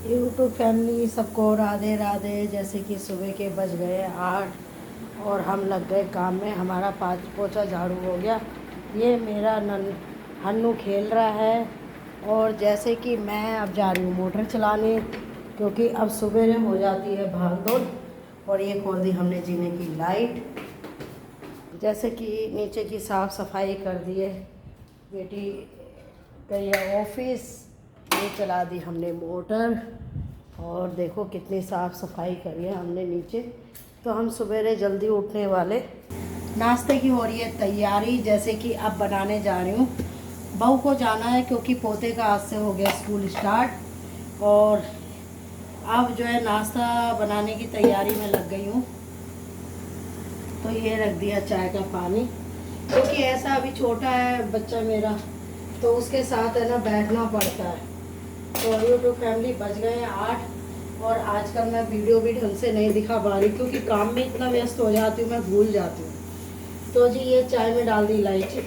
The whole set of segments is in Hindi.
यूट्यूब फैमिली सबको राधे राधे। जैसे कि सुबह के बज गए 8 और हम लग गए काम में। हमारा पोछा झाड़ू हो गया। ये मेरा हन्नू खेल रहा है और जैसे कि मैं अब जा रही हूँ मोटर चलाने, क्योंकि अब सुबह हो जाती है भाग दौड़। और ये खोल दी हमने जीने की लाइट। जैसे कि नीचे की साफ़ सफाई कर दी है, बेटी गई है ऑफिस। ये चला दी हमने मोटर और देखो कितनी साफ़ सफाई करी है हमने नीचे। तो हम सवेरे जल्दी उठने वाले। नाश्ते की हो रही है तैयारी। जैसे कि अब बनाने जा रही हूँ। बहू को जाना है क्योंकि पोते का आज से हो गया स्कूल स्टार्ट। और अब जो है नाश्ता बनाने की तैयारी में लग गई हूँ। तो ये रख दिया चाय का पानी, क्योंकि ऐसा अभी छोटा है बच्चा मेरा, तो उसके साथ है ना बैठना पड़ता है। तो यूट्यूब फैमिली बज गए हैं 8 और आजकल मैं वीडियो भी ढंग से नहीं दिखा पा रही, क्योंकि काम में इतना व्यस्त हो जाती हूँ मैं भूल जाती हूँ। तो जी ये चाय में डाल दी इलायची।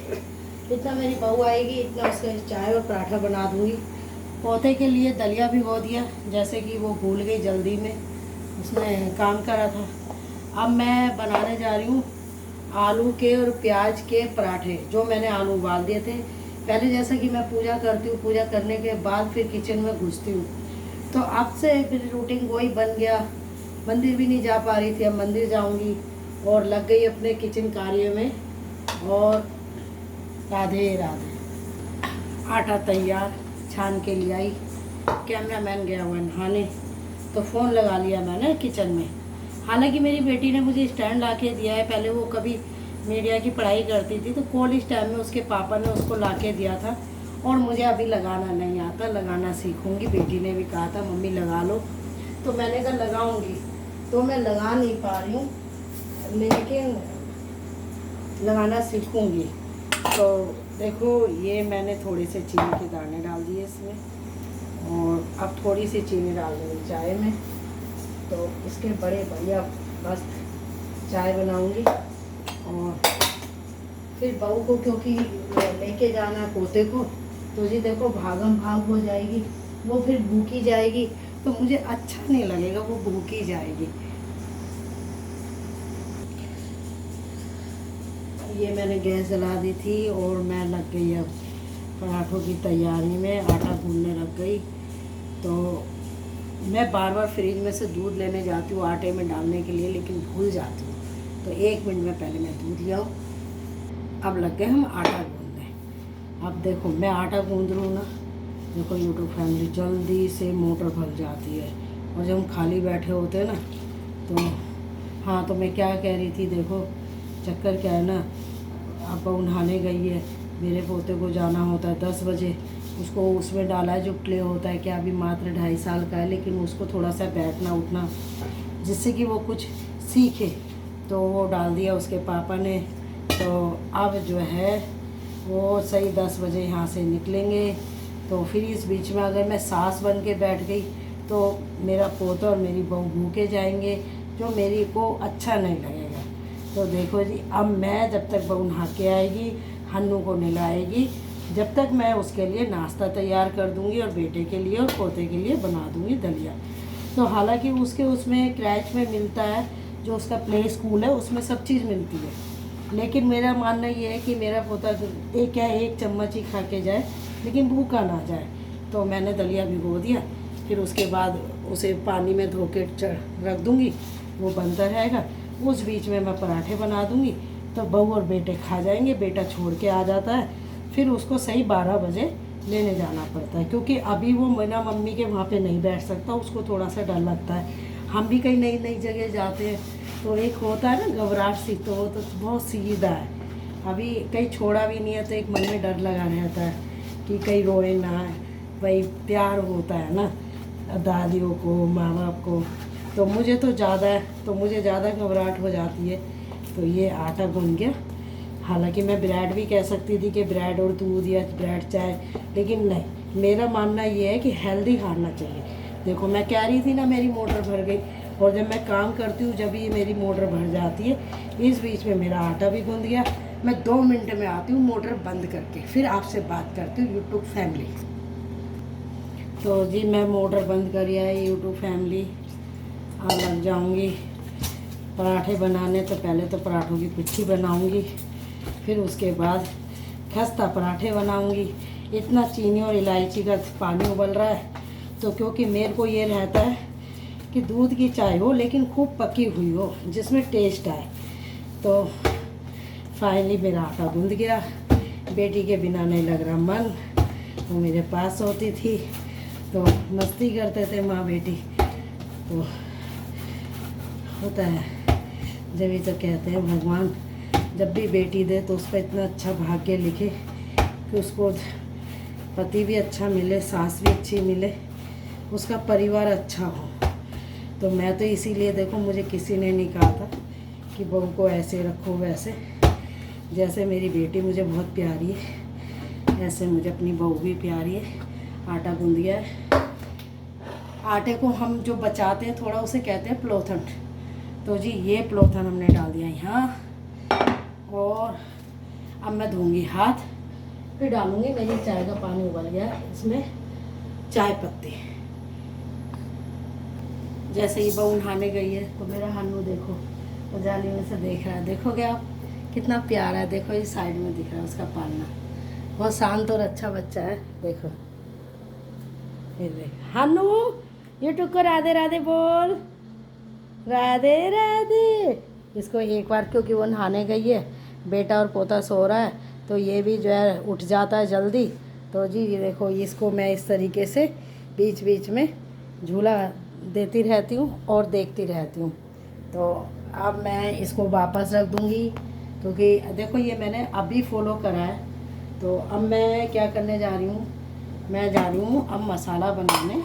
इतना मेरी बहू आएगी इतना उसके चाय और पराठा बना दूँगी। पौधे के लिए दलिया भिगो दिया, जैसे कि वो भूल गई जल्दी में, उसने काम करा था। अब मैं बनाने जा रही हूँ आलू के और प्याज के पराठे। जो मैंने आलू उबाल दिए थे पहले। जैसा कि मैं पूजा करती हूँ, पूजा करने के बाद फिर किचन में घुसती हूँ, तो अब से फिर रूटीन वही बन गया। मंदिर भी नहीं जा पा रही थी, अब मंदिर जाऊँगी और लग गई अपने किचन कार्य में। और राधे राधे। आटा तैयार छान के लिए आई। कैमरामैन गया हुआ नहाने, तो फ़ोन लगा लिया मैंने किचन में। हालांकि मेरी बेटी ने मुझे स्टैंड ला के दिया है। पहले वो कभी मीडिया की पढ़ाई करती थी, तो कॉलेज टाइम में उसके पापा ने उसको ला के दिया था। और मुझे अभी लगाना नहीं आता, लगाना सीखूंगी। बेटी ने भी कहा था मम्मी लगा लो, तो मैंने कहा लगाऊंगी। तो मैं लगा नहीं पा रही हूँ, लेकिन लगाना सीखूंगी। तो देखो ये मैंने थोड़ी सी चीनी के दाने डाल दिए इसमें, और अब थोड़ी सी चीनी डाल दूँगी चाय में। तो इसके बड़े बढ़िया मस्त चाय बनाऊंगी। और फिर बहू को क्योंकि लेके जाना है पोते को, तो जी देखो भागम भाग हो जाएगी, वो फिर भूखी जाएगी, तो मुझे अच्छा नहीं लगेगा, वो भूखी जाएगी। ये मैंने गैस जला दी थी और मैं लग गई अब पराठों की तैयारी में, आटा गूंदने लग गई। तो मैं बार बार फ्रिज में से दूध लेने जाती हूँ आटे में डालने के लिए, लेकिन भूल जाती हूँ। तो 1 मिनट में पहले मैं दूध लिया हूँ। अब लग गए हम आटा गूंदने। अब देखो मैं आटा गूंद रही हूँ ना, देखो यूट्यूब फैमिली जल्दी से मोटर भर जाती है। और जब हम खाली बैठे होते हैं ना, तो हाँ, तो मैं क्या कह रही थी, देखो चक्कर क्या है ना, अब वो नहाने गई है, मेरे पोते को जाना होता है 10 बजे। उसको उसमें डाला है जो प्ले होता है, क्या अभी मात्र 2.5 साल का है, लेकिन उसको थोड़ा सा बैठना उठना जिससे कि वो कुछ सीखे, तो वो डाल दिया उसके पापा ने। तो अब जो है वो सही 10 बजे यहाँ से निकलेंगे। तो फिर इस बीच में अगर मैं सास बन के बैठ गई तो मेरा पोता और मेरी बहू भूखे जाएंगे, जो मेरी को अच्छा नहीं लगेगा। तो देखो जी, अब मैं जब तक बहू नहा के आएगी, हन्नू को नहलाएगी, जब तक मैं उसके लिए नाश्ता तैयार कर दूंगी और बेटे के लिए और पोते के लिए बना दूंगी दलिया। तो हालांकि उसके उसमें क्रैच में मिलता है, जो उसका प्ले स्कूल है उसमें सब चीज़ मिलती है, लेकिन मेरा मानना ये है कि मेरा पोता एक चम्मच ही खा के जाए, लेकिन भूखा ना जाए। तो मैंने दलिया भिगो दिया, फिर उसके बाद उसे पानी में धो के रख दूँगी, वो बनता रहेगा। उस बीच में मैं पराठे बना दूँगी, तो बहू और बेटे खा जाएंगे। बेटा छोड़ के आ जाता है, फिर उसको सही 12 बजे लेने जाना पड़ता है, क्योंकि अभी वो मेरा मम्मी के वहाँ पे नहीं बैठ सकता, उसको थोड़ा सा डर लगता है। हम भी कहीं नई नई जगह जाते हैं, तो एक होता है ना घबराहट सी, तो वो तो बहुत सीधा है। अभी कहीं छोड़ा भी नहीं है, तो एक मन में डर लगा रहता है कि कहीं रोए ना। भाई प्यार होता है ना दादियों को, माँ बाप को, तो मुझे तो ज़्यादा है, तो मुझे ज़्यादा घबराहट हो जाती है। तो ये आटा गूंद गया। हालांकि मैं ब्रेड भी कह सकती थी कि ब्रेड और दूध या ब्रेड चाय, लेकिन नहीं, मेरा मानना ये है कि हेल्दी खाना चाहिए। देखो मैं कह रही थी ना मेरी मोटर भर गई, और जब मैं काम करती हूँ जब ये मेरी मोटर भर जाती है। इस बीच में मेरा आटा भी गूंद गया। मैं 2 मिनट में आती हूँ मोटर बंद करके, फिर आपसे बात करती हूँ यूट्यूब फैमिली। तो जी मैं मोटर बंद करी है यूट्यूब फैमिली। अब लग जाऊंगी पराठे बनाने। तो पहले तो पराठों की पिट्ठी बनाऊंगी, फिर उसके बाद खस्ता पराठे बनाऊंगी। इतना चीनी और इलायची का पानी उबल रहा है, तो क्योंकि मेरे को ये रहता है कि दूध की चाय हो लेकिन खूब पकी हुई हो, जिसमें टेस्ट आए। तो फाइनली मेरा आटा गूंद गया। बेटी के बिना नहीं लग रहा मन। वो मेरे पास होती थी तो मस्ती करते थे माँ बेटी। तो होता है, जब ही तो कहते हैं भगवान जब भी बेटी दे तो उसका इतना अच्छा भाग्य लिखे कि उसको पति भी अच्छा मिले, सास भी अच्छी मिले, उसका परिवार अच्छा हो। तो मैं तो इसीलिए देखो, मुझे किसी ने नहीं कहा था कि बहू को ऐसे रखो वैसे। जैसे मेरी बेटी मुझे बहुत प्यारी है, ऐसे मुझे अपनी बहू भी प्यारी है। आटा गूंद गया है। आटे को हम जो बचाते हैं थोड़ा, उसे कहते हैं प्लोथन। तो जी ये प्लोथन हमने डाल दिया यहाँ। और अब मैं धोऊंगी हाथ, फिर डालूंगी। मेरी चाय का पानी उबल गया, इसमें चाय पत्ती। जैसे ही बहू नहाने गई है तो मेरा हन्नू देखो वो जाली में से देख रहा है। देखोगे आप कितना प्यारा है। देखो ये साइड में दिख रहा है उसका पालना। बहुत शांत और अच्छा बच्चा है। देखो ये देख हन्नू, यूट्यूब को राधे राधे बोल, राधे राधे। इसको एक बार, क्योंकि वो नहाने गई है, बेटा और पोता सो रहा है, तो ये भी जो है उठ जाता है जल्दी। तो जी ये देखो, इसको मैं इस तरीके से बीच बीच में झूला देती रहती हूँ और देखती रहती हूँ। तो अब मैं इसको वापस रख दूँगी, क्योंकि देखो ये मैंने अभी फॉलो करा है। तो अब मैं क्या करने जा रही हूँ, मैं जा रही हूँ अब मसाला बनाने।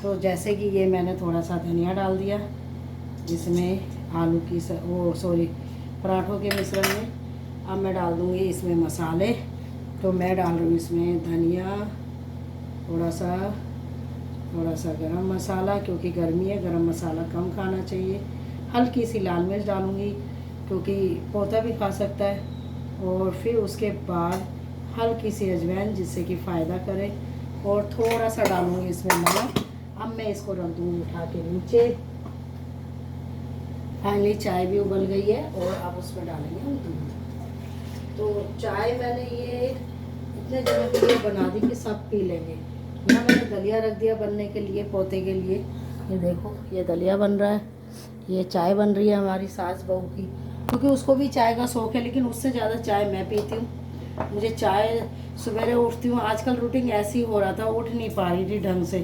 तो जैसे कि ये मैंने थोड़ा सा धनिया डाल दिया, जिसमें आलू की पराठों के मिश्रण में। अब मैं डाल दूँगी इसमें मसाले। तो मैं डाल रही हूँ इसमें धनिया, थोड़ा सा गरम मसाला, क्योंकि गर्मी है, गरम मसाला कम खाना चाहिए। हल्की सी लाल मिर्च डालूँगी, क्योंकि पोता भी खा सकता है। और फिर उसके बाद हल्की सी अजवाइन, जिससे कि फ़ायदा करे। और थोड़ा सा डालूँगी इसमें नमक। अब मैं इसको रख दूँगी उठा के नीचे। फाइनली चाय भी उबल गई है और अब उसमें डालेंगे हम दूध। तो चाय मैंने ये इतने जगह के लिए बना दी कि सब पी लेंगे। यहाँ मैंने दलिया रख दिया बनने के लिए, पोते के लिए। ये देखो ये दलिया बन रहा है, ये चाय बन रही है हमारी सास बहू की, क्योंकि उसको भी चाय का शौक़ है, लेकिन उससे ज़्यादा चाय मैं पीती हूँ। मुझे चाय, सवेरे उठती हूँ, आजकल रूटीन ऐसी हो रहा था, उठ नहीं पा रही थी ढंग से।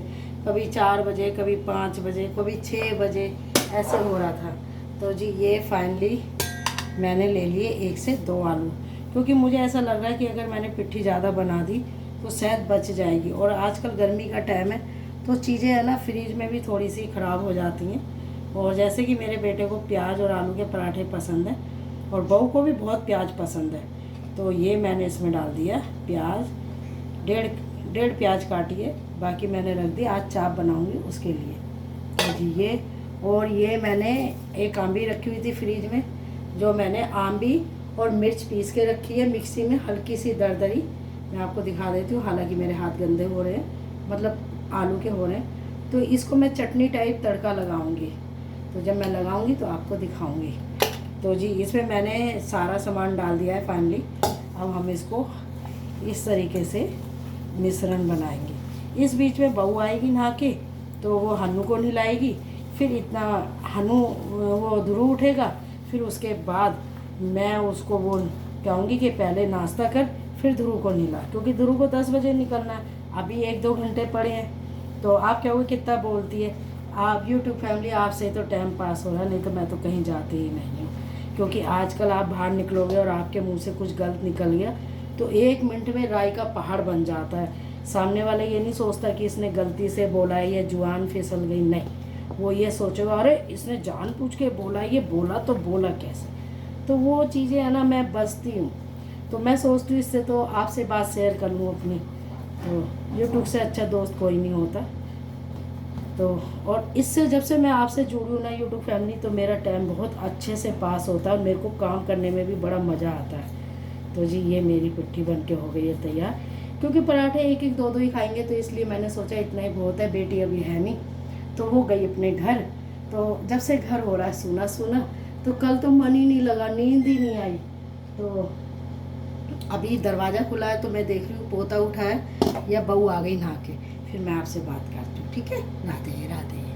कभी 4 बजे, कभी 5 बजे, कभी 6 बजे, ऐसे हो रहा था। तो जी ये फाइनली मैंने ले लिए 1 से 2 आलू, क्योंकि मुझे ऐसा लग रहा है कि अगर मैंने पिट्ठी ज़्यादा बना दी तो शायद बच जाएगी। और आजकल गर्मी का टाइम है, तो चीज़ें है ना फ्रीज में भी थोड़ी सी ख़राब हो जाती हैं। और जैसे कि मेरे बेटे को प्याज और आलू के पराठे पसंद हैं, और बहू को भी बहुत प्याज पसंद है। तो ये मैंने इसमें डाल दिया प्याज, डेढ़ प्याज काटी है, बाकी मैंने रख दिया। आज चाप बनाऊंगी उसके लिए। तो जी ये, और ये मैंने एक आंबी रखी हुई थी फ्रीज में, जो मैंने आंबी और मिर्च पीस के रखी है मिक्सी में, हल्की सी दरदरी। मैं आपको दिखा देती हूँ, हालांकि मेरे हाथ गंदे हो रहे हैं, मतलब आलू के हो रहे हैं। तो इसको मैं चटनी टाइप तड़का लगाऊंगी। तो जब मैं लगाऊंगी तो आपको दिखाऊंगी। तो जी इसमें मैंने सारा सामान डाल दिया है फाइनली। अब हम इसको इस तरीके से मिश्रण बनाएंगे। इस बीच में बहू आएगी नहा के, तो वो हन्नू को नहलाएगी। फिर इतना हन्नू वो ध्रुव उठेगा, फिर उसके बाद मैं उसको वो कहूँगी कि पहले नाश्ता कर, फिर ध्रुव को नहला, क्योंकि ध्रुव को 10 बजे निकलना है। अभी 1-2 घंटे पड़े हैं। तो आप कहोगे कितना बोलती है आप, यूट्यूब फैमिली आपसे तो टाइम पास हो रहा है, नहीं तो मैं तो कहीं जाती ही नहीं हूँ। क्योंकि आजकल आप बाहर निकलोगे और आपके मुंह से कुछ गलत निकल गया तो 1 मिनट में राय का पहाड़ बन जाता है। सामने वाला ये नहीं सोचता कि इसने गलती से बोला है या जुबान फिसल गई, नहीं, वो ये सोचेगा अरे इसने जानबूझ के बोला, ये बोला तो बोला कैसे। तो वो चीज़ें है ना, मैं बचती हूँ। तो मैं सोचती हूँ इससे तो आपसे बात शेयर कर लूँ अपनी। तो यूट्यूब से अच्छा दोस्त कोई नहीं होता। तो और इससे जब से मैं आपसे जुड़ी हूँ ना यूट्यूब फैमिली, तो मेरा टाइम बहुत अच्छे से पास होता है और मेरे को काम करने में भी बड़ा मज़ा आता है। तो जी ये मेरी पिट्ठी बन के हो गई है तैयार। क्योंकि पराठे एक एक दो दो ही खाएंगे, तो इसलिए मैंने सोचा इतना ही बहुत है, बेटी अभी है नहीं, तो वो गई अपने घर। तो जब से घर हो रहा है सूना सूना, तो कल तो मन ही नहीं लगा, नींद ही नहीं आई। तो अभी दरवाज़ा खुला है तो मैं देख रही हूँ पोता उठा है या बहू आ गई नहा के, फिर मैं आपसे बात करती हूँ, ठीक है? राधे राधे।